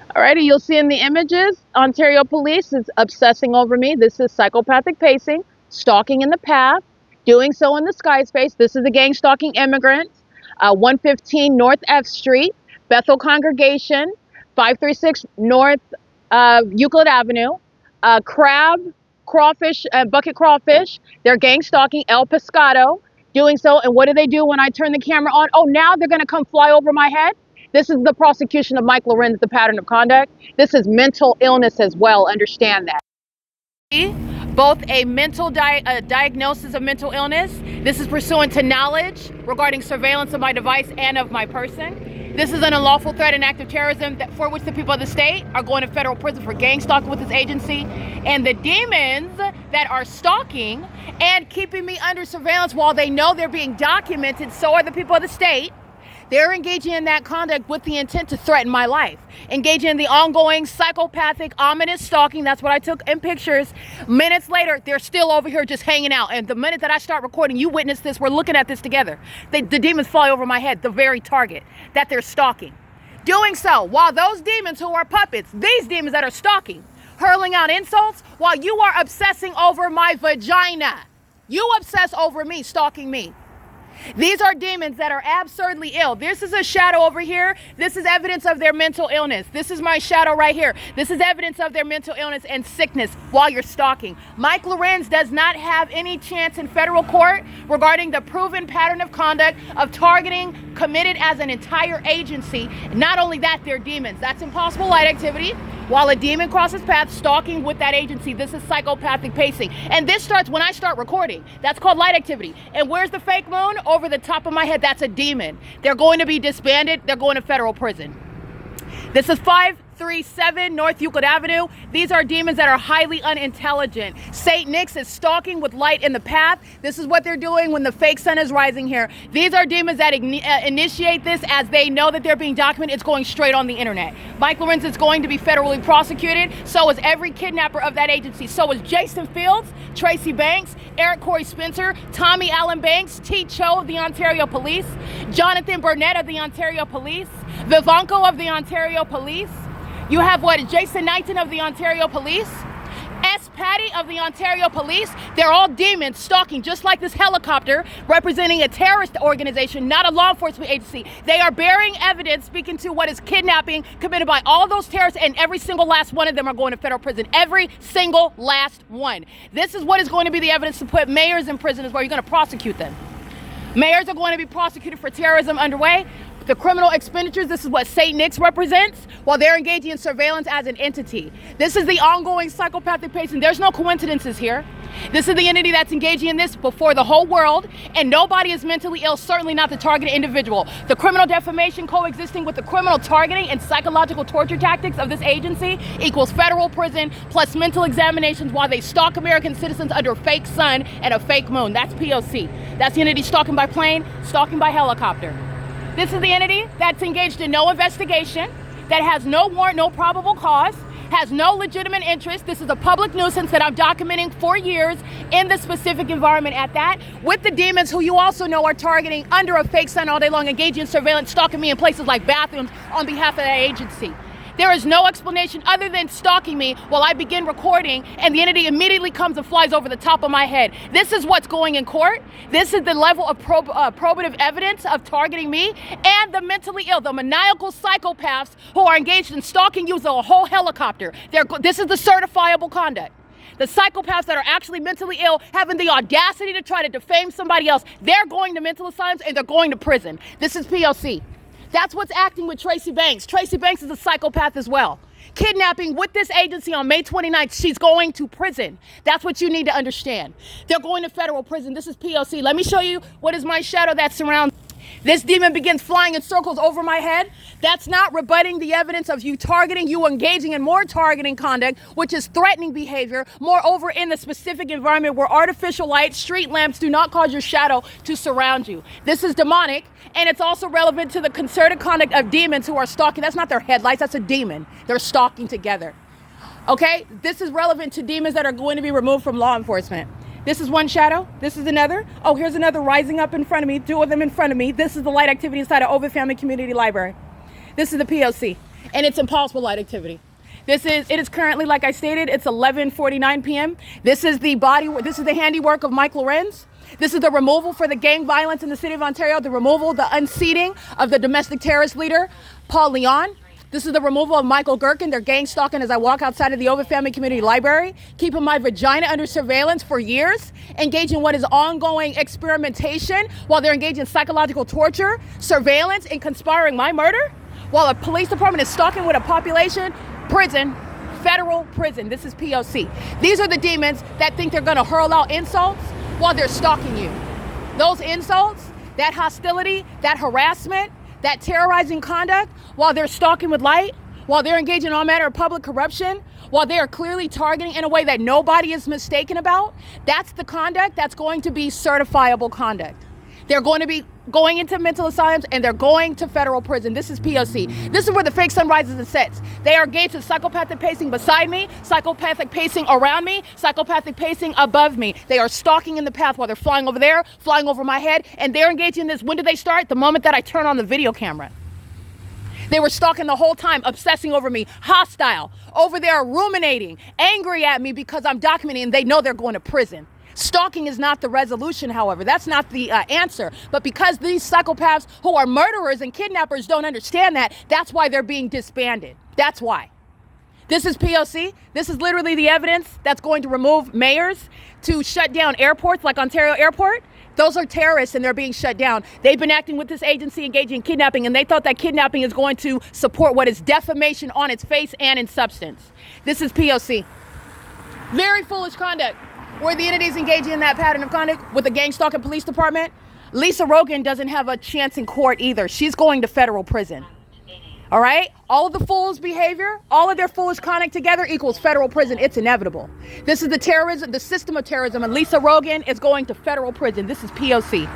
Alrighty, you'll see in the images, Ontario Police is obsessing over me. This is psychopathic pacing, stalking in the path, doing so in the sky space. This is the gang stalking immigrants. 115 North F Street, Bethel Congregation, 536 North Euclid Avenue, crawfish, bucket crawfish. They're gang stalking El Pescado, doing so. And what do they do when I turn the camera on? Oh, now they're going to come fly over my head. This is the prosecution of Mike Lorenz, the pattern of conduct. This is mental illness as well. Understand that. Both a mental diagnosis of mental illness. This is pursuant to knowledge regarding surveillance of my device and of my person. This is an unlawful threat and act of terrorism for which the people of the state are going to federal prison for gang stalking with this agency. And the demons that are stalking and keeping me under surveillance while they know they're being documented, so are the people of the state. They're engaging in that conduct with the intent to threaten my life. Engaging in the ongoing psychopathic, ominous stalking. That's what I took in pictures. Minutes later, they're still over here just hanging out. And the minute that I start recording, you witness this, we're looking at this together. The demons fly over my head, the very target that they're stalking. Doing so while those demons who are puppets, these demons that are stalking, hurling out insults while you are obsessing over my vagina. You obsess over me, stalking me. These are demons that are absurdly ill. This is a shadow over here. This is evidence of their mental illness. This is my shadow right here. This is evidence of their mental illness and sickness while you're stalking. Mike Lorenz does not have any chance in federal court regarding the proven pattern of conduct of targeting committed as an entire agency. Not only that, they're demons. That's impossible light activity. While a demon crosses paths, stalking with that agency, this is psychopathic pacing. And this starts when I start recording. That's called light activity. And where's the fake moon? Over the top of my head, that's a demon. They're going to be disbanded. They're going to federal prison. This is 537 North Euclid Avenue. These are demons that are highly unintelligent. St. Nick's is stalking with light in the path. This is what they're doing when the fake sun is rising here. These are demons that initiate this as they know that they're being documented. It's going straight on the internet. Mike Lorenz is going to be federally prosecuted. So is every kidnapper of that agency. So is Jason Fields, Tracy Banks, Eric Corey Spencer, Tommy Allen Banks, T. Cho of the Ontario Police, Jonathan Burnett of the Ontario Police, Vivanco of the Ontario Police. You have Jason Knighton of the Ontario Police, S. Patty of the Ontario Police. They're all demons stalking, just like this helicopter representing a terrorist organization, not a law enforcement agency. They are bearing evidence speaking to what is kidnapping committed by all those terrorists, and every single last one of them are going to federal prison. Every single last one. This is what is going to be the evidence to put mayors in prison, is where you're going to prosecute them. Mayors are going to be prosecuted for terrorism underway. The criminal expenditures, this is what St. Nick's represents, while they're engaging in surveillance as an entity. This is the ongoing psychopathic pacing. There's no coincidences here. This is the entity that's engaging in this before the whole world, and nobody is mentally ill, certainly not the targeted individual. The criminal defamation coexisting with the criminal targeting and psychological torture tactics of this agency equals federal prison plus mental examinations while they stalk American citizens under a fake sun and a fake moon. That's P.O.C. That's the entity stalking by plane, stalking by helicopter. This is the entity that's engaged in no investigation, that has no warrant, no probable cause, has no legitimate interest. This is a public nuisance that I'm documenting for years in the specific environment at that, with the demons who you also know are targeting under a fake sun all day long, engaging in surveillance, stalking me in places like bathrooms on behalf of that agency. There is no explanation other than stalking me while I begin recording, and the entity immediately comes and flies over the top of my head. This is what's going in court. This is the level of probative evidence of targeting me, and the mentally ill, the maniacal psychopaths who are engaged in stalking you with a whole helicopter. This is the certifiable conduct. The psychopaths that are actually mentally ill, having the audacity to try to defame somebody else, they're going to mental asylums and they're going to prison. This is P.O.C. That's what's acting with Tracy Banks. Tracy Banks is a psychopath as well. Kidnapping with this agency on May 29th, she's going to prison. That's what you need to understand. They're going to federal prison. This is P.O.C. Let me show you what is my shadow that surrounds. This demon begins flying in circles over my head. That's not rebutting the evidence of you targeting, you engaging in more targeting conduct, which is threatening behavior. Moreover, in the specific environment where artificial light, street lamps do not cause your shadow to surround you. This is demonic, and it's also relevant to the concerted conduct of demons who are stalking. That's not their headlights, that's a demon. They're stalking together. Okay, this is relevant to demons that are going to be removed from law enforcement. This is one shadow. This is another. Oh, here's another rising up in front of me. Two of them in front of me. This is the light activity inside of Ovid Family Community Library. This is the P.O.C. and it's impossible light activity. It is currently, like I stated, it's 11:49 p.m. This is the handiwork of Mike Lorenz. This is the removal for the gang violence in the city of Ontario, the unseating of the domestic terrorist leader, Paul Leon. This is the removal of Michael Gherkin. They're gang stalking as I walk outside of the Ovid Family Community Library, keeping my vagina under surveillance for years, engaging in what is ongoing experimentation while they're engaged in psychological torture, surveillance, and conspiring my murder, while a police department is stalking with a population. Prison, federal prison. This is P.O.C. These are the demons that think they're going to hurl out insults while they're stalking you. Those insults, that hostility, that harassment, that terrorizing conduct while they're stalking with light, while they're engaging in all manner of public corruption, while they are clearly targeting in a way that nobody is mistaken about, that's the conduct that's going to be certifiable conduct. They're going to be going into mental asylums and they're going to federal prison. This is P.O.C. This is where the fake sun rises and sets. They are engaged in psychopathic pacing beside me, psychopathic pacing around me, psychopathic pacing above me. They are stalking in the path while they're flying over there, flying over my head, and they're engaged in this. When did they start? The moment that I turn on the video camera. They were stalking the whole time, obsessing over me, hostile, over there ruminating, angry at me because I'm documenting and they know they're going to prison. Stalking is not the resolution, however. That's not the answer. But because these psychopaths who are murderers and kidnappers don't understand that, that's why they're being disbanded. That's why. This is P.O.C. This is literally the evidence that's going to remove mayors to shut down airports like Ontario Airport. Those are terrorists and they're being shut down. They've been acting with this agency engaging in kidnapping, and they thought that kidnapping is going to support what is defamation on its face and in substance. This is P.O.C. Very foolish conduct. Where the entities engaging in that pattern of conduct with the gang stalking police department. Lisa Rogan doesn't have a chance in court either. She's going to federal prison. All right? All of the fools' behavior, all of their foolish conduct together equals federal prison. It's inevitable. This is the terrorism, the system of terrorism, and Lisa Rogan is going to federal prison. This is P.O.C.